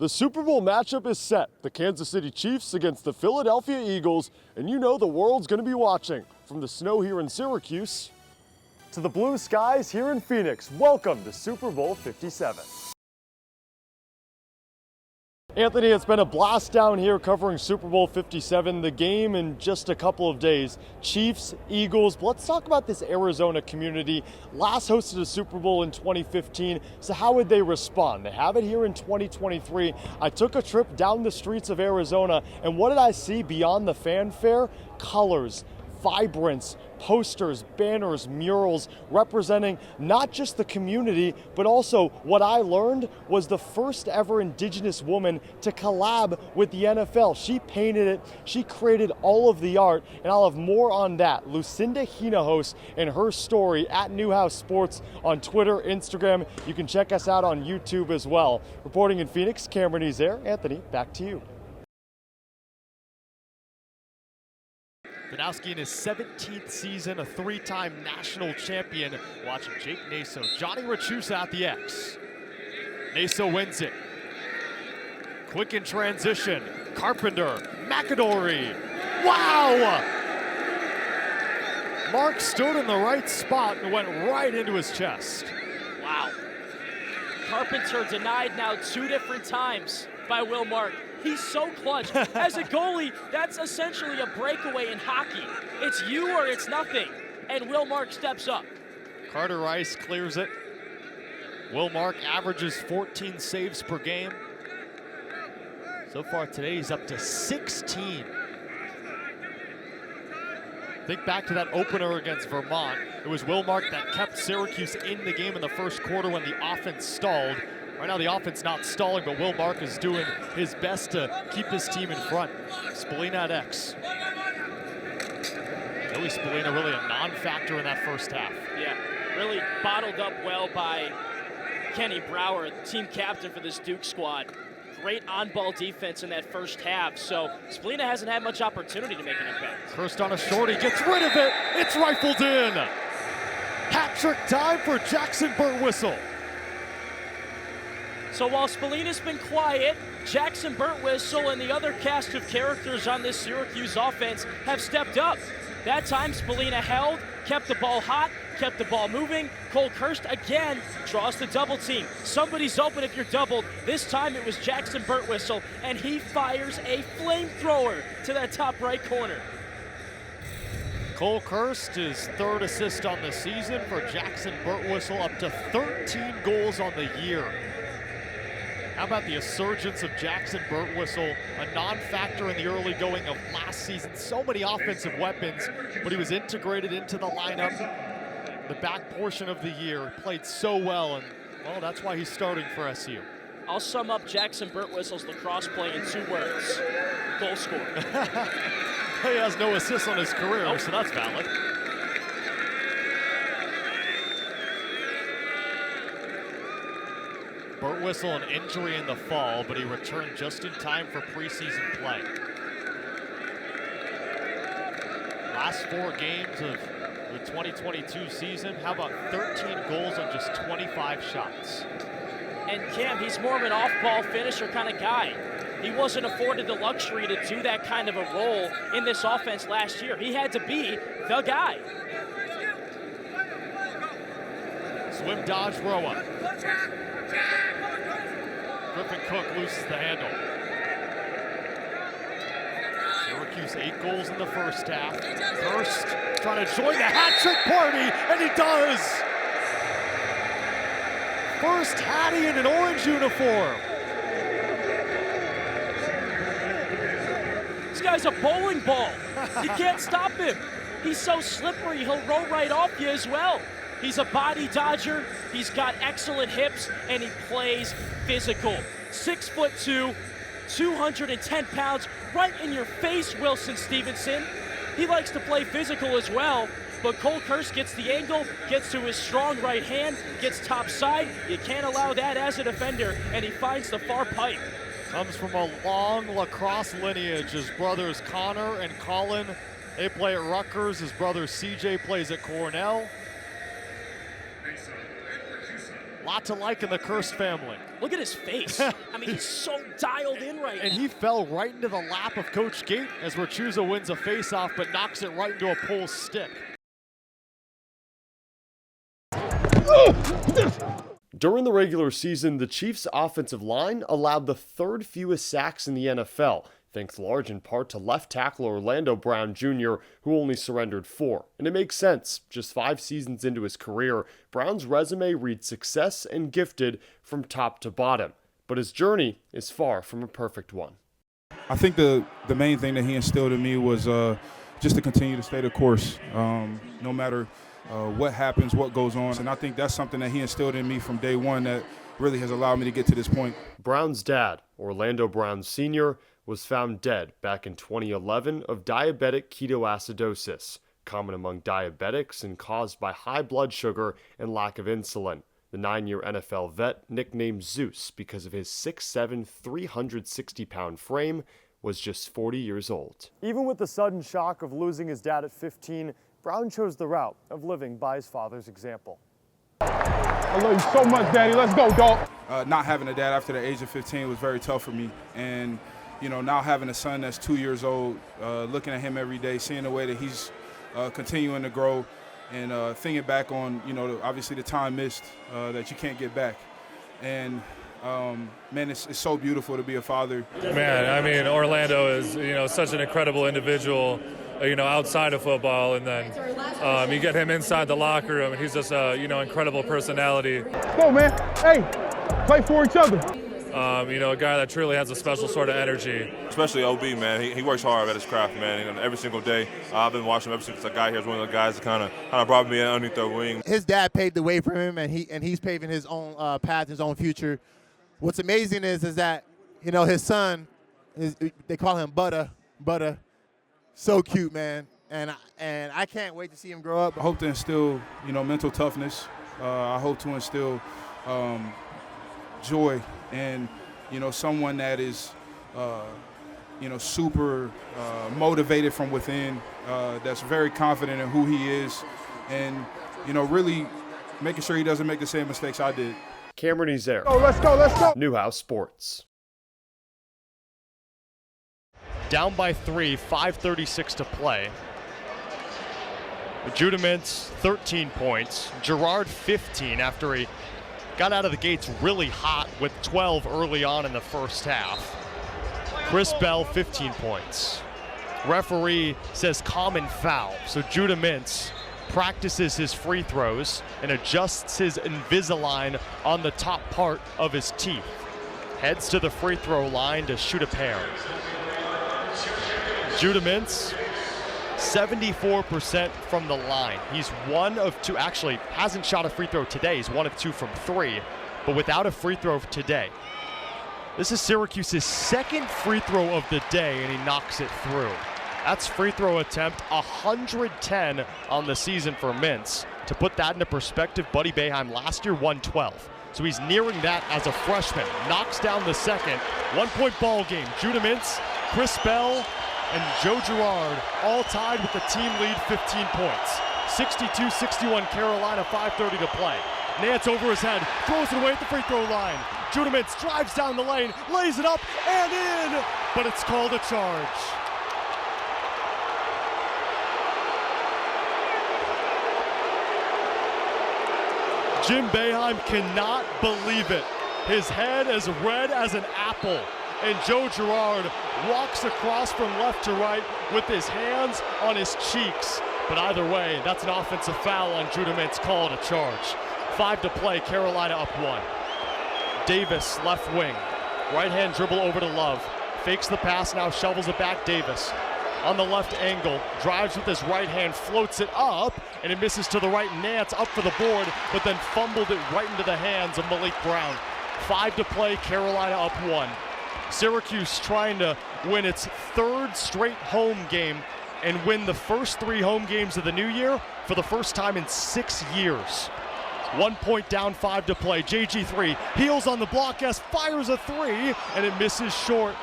The Super Bowl matchup is set. The Kansas City Chiefs against the Philadelphia Eagles, and you know the world's going to be watching. From the snow here in Syracuse to the blue skies here in Phoenix, welcome to Super Bowl 57. Anthony, it's been a blast down here covering Super Bowl 57, the game in just a couple of days. Chiefs, Eagles, but let's talk about this Arizona community. Last hosted a Super Bowl in 2015, so how would they respond? They have it here in 2023. I took a trip down the streets of Arizona, and what did I see beyond the fanfare? Colors, vibrance, posters, banners, murals representing not just the community, but also what I learned was the first ever Indigenous woman to collab with the NFL. She painted it, she created all of the art, and I'll have more on that. Lucinda Hinojos and her story at Newhouse Sports on Twitter, Instagram. You can check us out on YouTube as well. Reporting in Phoenix, Cameron Ezeir. Anthony, back to you. Danowski in his 17th season, a three-time national champion. Watching Jake Naso, Johnny Rachusa at the X. Naso wins it. Quick in transition. Carpenter, McAdory. Wow! Mark stood in the right spot and went right into his chest. Wow. Carpenter denied now 2 different times by Will Mark. He's so clutch. As a goalie, that's essentially a breakaway in hockey. It's you or it's nothing. And Will Mark steps up. Carter Rice clears it. Will Mark averages 14 saves per game. So far today, he's up to 16. Think back to that opener against Vermont. It was Will Mark that kept Syracuse in the game in the first quarter when the offense stalled. Right now the offense not stalling, but Will Mark is doing his best to keep his team in front. Spallina at X. Joey Spallina really a non-factor in that first half. Yeah, really bottled up well by Kenny Brower, team captain for this Duke squad. Great on-ball defense in that first half, so Spallina hasn't had much opportunity to make an impact. First on a shorty, gets rid of it, it's rifled in! Hat-trick time for Jackson Birtwistle. So while Spallina's been quiet, Jackson Birtwistle and the other cast of characters on this Syracuse offense have stepped up. That time Spallina held, kept the ball hot, kept the ball moving. Cole Kirst again draws the double team. Somebody's open if you're doubled. This time it was Jackson Birtwistle, and he fires a flamethrower to that top right corner. Cole Kirst, his 3rd assist on the season for Jackson Birtwistle, up to 13 goals on the year. How about the resurgence of Jackson Birtwistle, a non-factor in the early going of last season. So many offensive weapons, but he was integrated into the lineup the back portion of the year. Played so well, and well, that's why he's starting for SU. I'll sum up Jackson Birtwistle's lacrosse play in 2 words. Goal scorer. He has no assists on his career, so that's valid. Birtwistle an injury in the fall, but he returned just in time for preseason play. Last 4 games of the 2022 season, how about 13 goals on just 25 shots? And Cam, he's more of an off-ball finisher kind of guy. He wasn't afforded the luxury to do that kind of a role in this offense last year. He had to be the guy. Swim dodge throw up. Griffin Cook loses the handle. Syracuse 8 goals in the first half. Kirst trying to join the hat-trick party, and he does! First Hattie in an orange uniform. This guy's a bowling ball. You can't stop him. He's so slippery, he'll roll right off you as well. He's a body dodger, he's got excellent hips, and he plays physical. 6'2", 210 pounds, right in your face, Wilson Stevenson. He likes to play physical as well, but Cole Kirst gets the angle, gets to his strong right hand, gets top side. You can't allow that as a defender, and he finds the far pipe. Comes from a long lacrosse lineage. His brothers Connor and Colin, they play at Rutgers. His brother CJ plays at Cornell. lot to like in the Kirst family. Look at his face. I mean, he's so dialed in right now. And he fell right into the lap of Coach Gate as Rachuza wins a faceoff, but knocks it right into a pull stick. During the regular season, the Chiefs' offensive line allowed the third fewest sacks in the NFL, thanks large in part to left tackle Orlando Brown Jr., who only surrendered 4. And it makes sense. Just 5 seasons into his career, Brown's resume reads success and gifted from top to bottom. But his journey is far from a perfect one. I think the main thing that he instilled in me was just to continue to stay the course, no matter what happens, what goes on. And I think that's something that he instilled in me from day one that really has allowed me to get to this point. Brown's dad, Orlando Brown Sr., was found dead back in 2011 of diabetic ketoacidosis, common among diabetics and caused by high blood sugar and lack of insulin. The 9-year NFL vet, nicknamed Zeus because of his 6'7", 360-pound frame, was just 40 years old. Even with the sudden shock of losing his dad at 15, Brown chose the route of living by his father's example. I love you so much, Daddy. Let's go, dog. Not having a dad after the age of 15 was very tough for me. And, now having a son that's 2 years old, looking at him every day, seeing the way that he's continuing to grow, and thinking back on, obviously the time missed that you can't get back. And, man, it's so beautiful to be a father. Man, I mean, Orlando is, such an incredible individual, outside of football. And then you get him inside the locker room, and he's just a, incredible personality. Go, man. Hey, play for each other. A guy that truly has a special sort of energy. Especially OB, man. He works hard at his craft, man. Every single day. I've been watching him ever since I got here. He's one of the guys that kind of brought me underneath the wing. His dad paved the way for him, and he's paving his own path, his own future. What's amazing is that his son, they call him Butter, so cute, man. And I can't wait to see him grow up. I hope to instill, mental toughness. I hope to instill joy and, someone that is, super motivated from within, that's very confident in who he is, and, really making sure he doesn't make the same mistakes I did. Cameron Ezeir. Oh, let's go. Newhouse Sports. Down by 3, 5:36 to play. Judah Mintz, 13 points. Gerard, 15 after he got out of the gates really hot with 12 early on in the first half. Chris Bell, 15 points. Referee says common foul, so Judah Mintz practices his free throws and adjusts his Invisalign on the top part of his teeth. Heads to the free throw line to shoot a pair. Judah Mintz, 74% from the line. He's 1 of 2, actually hasn't shot a free throw today. He's 1 of 2 from 3, but without a free throw today. This is Syracuse's second free throw of the day, and he knocks it through. That's free throw attempt 110 on the season for Mintz. To put that into perspective, Buddy Boeheim last year 112. So he's nearing that as a freshman. Knocks down the second. 1-point ball game. Judah Mintz, Chris Bell, and Joe Girard all tied with the team lead, 15 points. 62-61 Carolina, 5:30 to play. Nantz over his head, throws it away at the free throw line. Judah Mintz drives down the lane, lays it up and in, but it's called a charge. Jim Boeheim cannot believe it. His head as red as an apple. And Joe Girard walks across from left to right with his hands on his cheeks. But either way, that's an offensive foul on Judah Mintz, called a charge. 5 to play, Carolina up 1. Davis, left wing. Right hand dribble over to Love. Fakes the pass, now shovels it back, Davis. On the left angle, drives with his right hand, floats it up, and it misses to the right. Nantz up for the board, but then fumbled it right into the hands of Malik Brown. 5 to play, Carolina up 1. Syracuse trying to win its 3rd straight home game and win the first 3 home games of the new year for the first time in 6 years. 1 point down, 5 to play. JG3 heels on the block, fires a 3, and it misses short.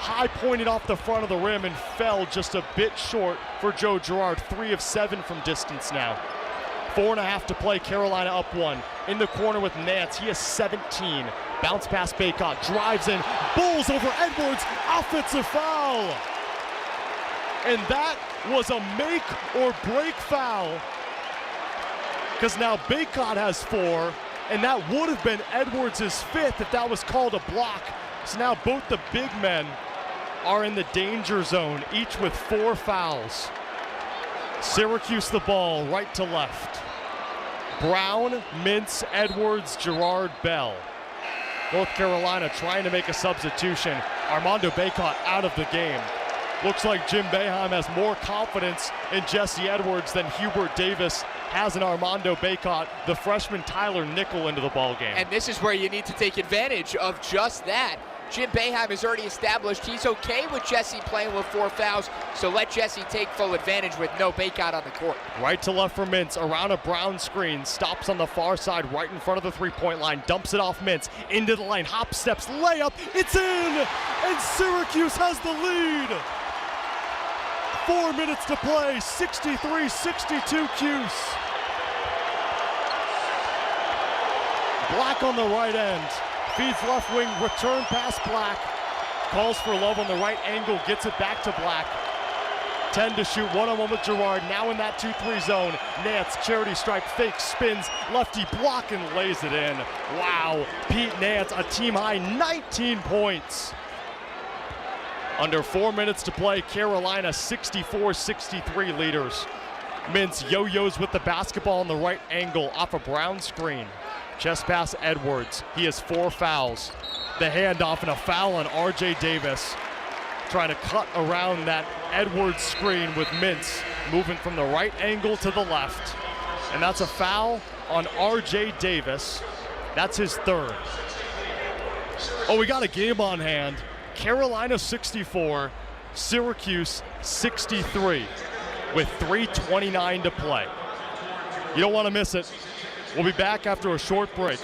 High pointed off the front of the rim and fell just a bit short for Joe Girard. 3 of 7 from distance now. 4.5 to play, Carolina up 1. In the corner with Nantz, he has 17. Bounce pass Baycott, drives in, bowls over Edwards, offensive foul. And that was a make or break foul, because now Baycott has 4, and that would have been Edwards' 5th if that was called a block. So now both the big men are in the danger zone, each with 4 fouls. Syracuse the ball right to left. Brown, Mintz, Edwards, Gerard, Bell. North Carolina trying to make a substitution. Armando Baycott out of the game. Looks like Jim Boeheim has more confidence in Jesse Edwards than Hubert Davis has in Armando Baycott, the freshman Tyler Nickel into the ball game. And this is where you need to take advantage of just that. Jim Boeheim has already established he's okay with Jesse playing with 4 fouls, so let Jesse take full advantage with no Baycott on the court. Right to left for Mintz, around a Brown screen, stops on the far side right in front of the three-point line, dumps it off Mintz, into the lane, hop steps, layup, it's in! And Syracuse has the lead! 4 minutes to play, 63-62 Cuse. Black on the right end. Feeds left wing, return pass Black. Calls for love on the right angle, gets it back to Black. 10 to shoot, one-on-one with Gerard, now in that 2-3 zone. Nantz, charity stripe, fake, spins, lefty block and lays it in. Wow, Pete Nantz, a team-high 19 points. Under 4 minutes to play, Carolina 64-63 leaders. Mintz yo-yos with the basketball on the right angle off a Brown screen. Chest pass Edwards, he has 4 fouls. The handoff and a foul on RJ Davis. Trying to cut around that Edwards screen with Mintz, moving from the right angle to the left. And that's a foul on RJ Davis. That's his 3rd. Oh, we got a game on hand. Carolina 64, Syracuse 63, with 3:29 to play. You don't want to miss it. We'll be back after a short break.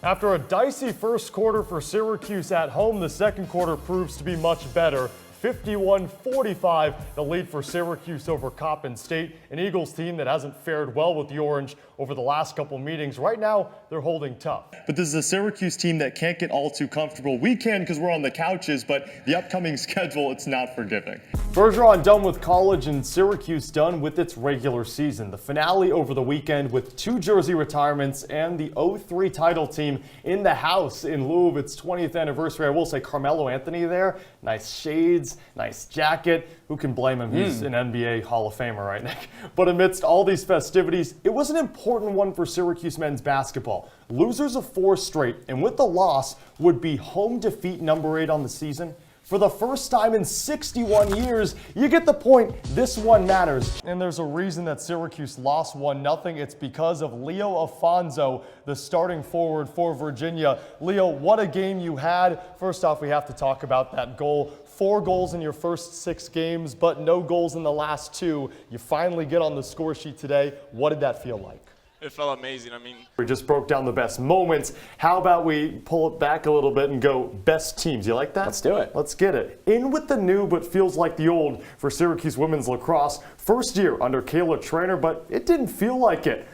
After a dicey first quarter for Syracuse at home, the second quarter proves to be much better. 51-45, the lead for Syracuse over Coppin State, an Eagles team that hasn't fared well with the Orange over the last couple meetings. Right now, they're holding tough. But this is a Syracuse team that can't get all too comfortable. We can because we're on the couches, but the upcoming schedule, it's not forgiving. Bergeron done with college and Syracuse done with its regular season. The finale over the weekend with 2 jersey retirements and the 03 title team in the house in lieu of its 20th anniversary. I will say Carmelo Anthony there, nice shades, nice jacket. Who can blame him? He's an NBA Hall of Famer, right, Nick? But amidst all these festivities, it was an important one for Syracuse men's basketball. Losers of 4 straight, and with the loss, would be home defeat number 8 on the season. For the first time in 61 years, you get the point, this one matters. And there's a reason that Syracuse lost 1-0. It's because of Leo Afonso, the starting forward for Virginia. Leo, what a game you had. First off, we have to talk about that goal. 4 goals in your first 6 games, but no goals in the last 2. You finally get on the score sheet today. What did that feel like? It felt amazing. We just broke down the best moments. How about we pull it back a little bit and go best teams? You like that? Let's do it. Let's get it. In with the new but feels like the old for Syracuse women's lacrosse. First year under Kayla Trainer, but it didn't feel like it.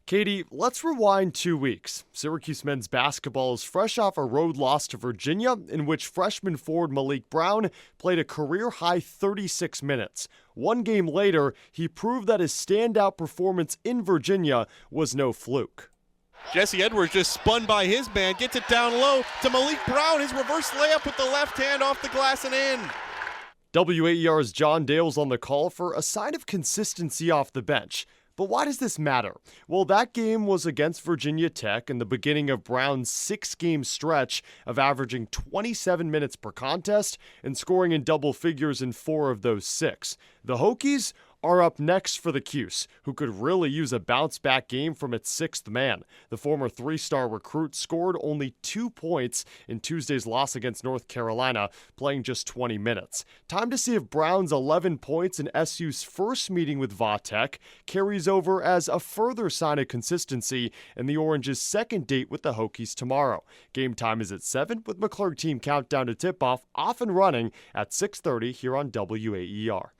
Katie, let's rewind 2 weeks. Syracuse men's basketball is fresh off a road loss to Virginia, in which freshman forward Malik Brown played a career-high 36 minutes. 1 game later, he proved that his standout performance in Virginia was no fluke. Jesse Edwards just spun by his man, gets it down low to Malik Brown. His reverse layup with the left hand off the glass and in. WAER's John Dale's on the call for a sign of consistency off the bench. But why does this matter? Well, that game was against Virginia Tech in the beginning of Brown's 6-game stretch of averaging 27 minutes per contest and scoring in double figures in 4 of those 6. The Hokies are up next for the Cuse, who could really use a bounce-back game from its 6th man. The former 3-star recruit scored only 2 points in Tuesday's loss against North Carolina, playing just 20 minutes. Time to see if Brown's 11 points in SU's first meeting with Va-Tech carries over as a further sign of consistency in the Orange's second date with the Hokies tomorrow. Game time is at 7 with McClurg Team Countdown to Tip-Off off and running at 6:30 here on WAER.